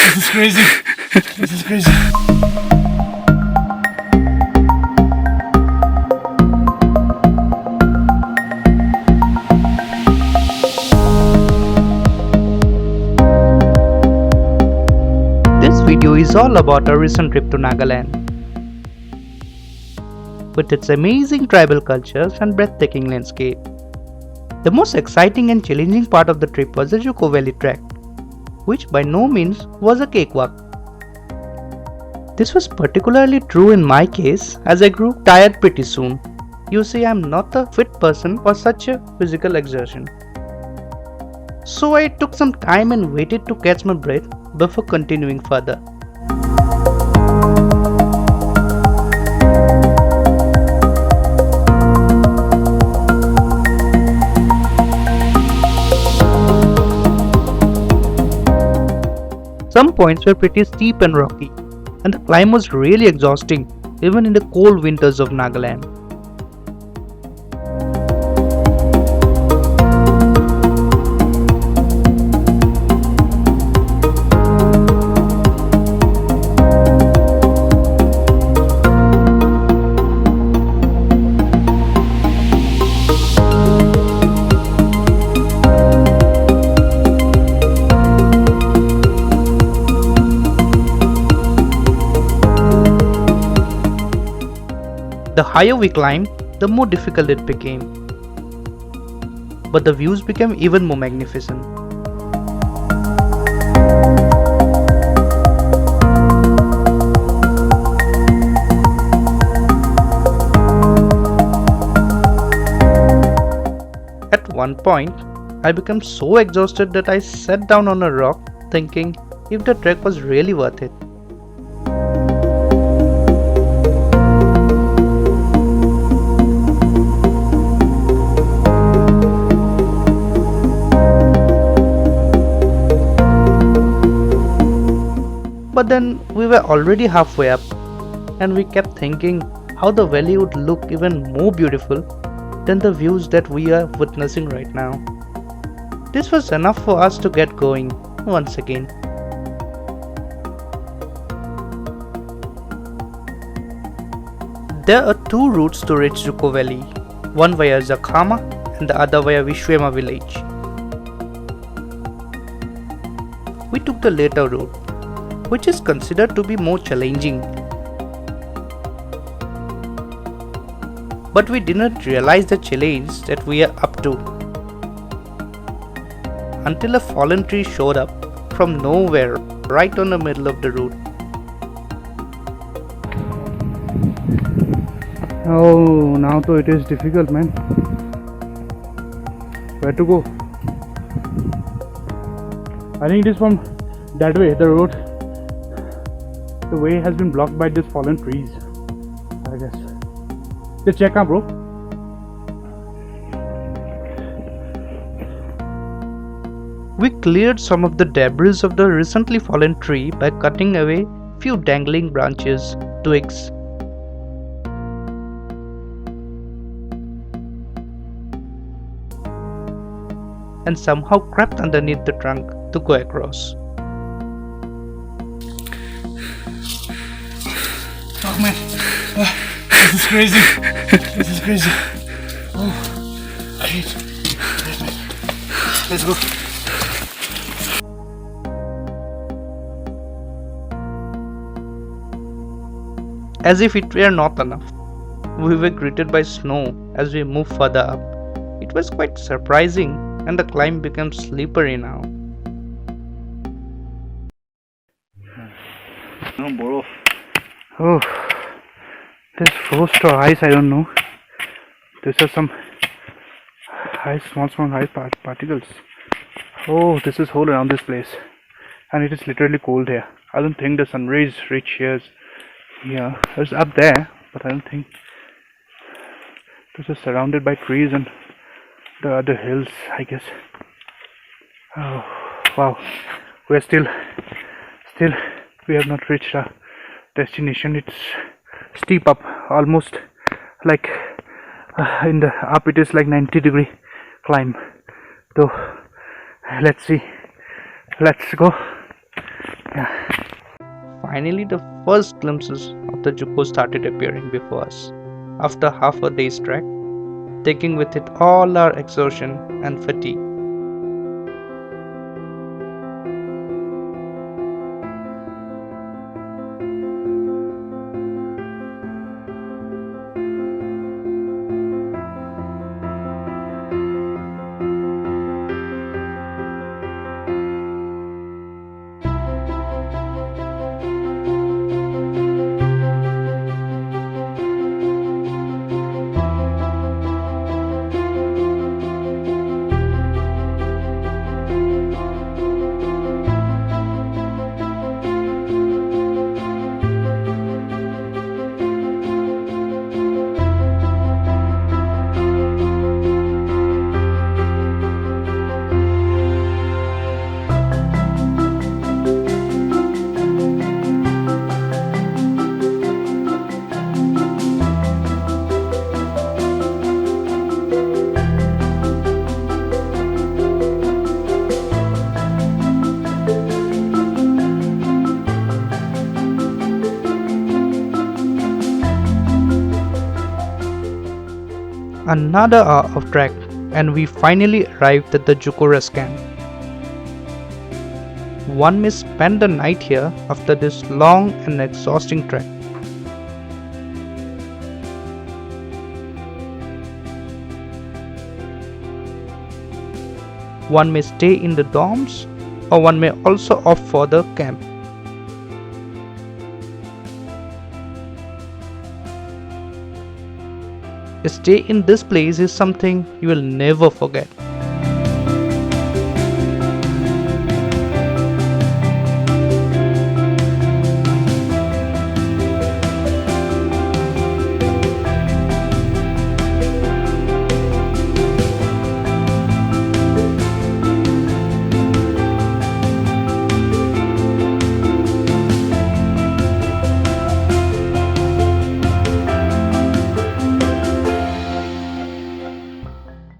This is crazy. This is crazy. This video is all about our recent trip to Nagaland. With its amazing tribal cultures and breathtaking landscape. The most exciting and challenging part of the trip was the Dzukou Valley Trek, which by no means was a cakewalk. This was particularly true in my case as I grew tired pretty soon. You see, I am not a fit person for such a physical exertion. So I took some time and waited to catch my breath before continuing further. Some points were pretty steep and rocky, and the climb was really exhausting even in the cold winters of Nagaland. The higher we climbed, the more difficult it became. But the views became even more magnificent. At one point, I became so exhausted that I sat down on a rock thinking if the trek was really worth it. But then we were already halfway up, and we kept thinking how the valley would look even more beautiful than the views that we are witnessing right now. This was enough for us to get going once again. There are two routes to reach Dzukou Valley, one via Zakhama and the other via Viswema Village. We took the later route, which is considered to be more challenging. But we didn't realize the challenge that we are up to until a fallen tree showed up from nowhere right on the middle of the route. Oh, now though it is difficult, man. Where to go? I think it is from that way, the road. The way has been blocked by these fallen trees, I guess. Just check out, bro. We cleared some of the debris of the recently fallen tree by cutting away few dangling branches, twigs, and somehow crept underneath the trunk to go across. Oh man, this is crazy. This is crazy. Oh, I hate. Let's go. As if it were not enough, we were greeted by snow as we moved further up. It was quite surprising, and the climb became slippery now. No, bro. Oh, this frost or ice, I don't know. These are some ice, small ice particles. Oh, this is whole around this place, and it is literally cold here. I don't think the sun rays reach here. Yeah, it's up there, but I don't think. This is surrounded by trees and the other hills, I guess. Oh, wow. We're still, we have not reached our destination. It's steep up, almost like in the up it is like 90-degree climb. So let's see, let's go. Yeah. Finally, the first glimpses of the Dzukou started appearing before us. After half a day's trek, taking with it all our exhaustion and fatigue. Another hour of trek, and we finally arrived at the Dzukou rest camp. One may spend the night here after this long and exhausting trek. One may stay in the dorms, or one may also opt for the camp. A stay in this place is something you will never forget.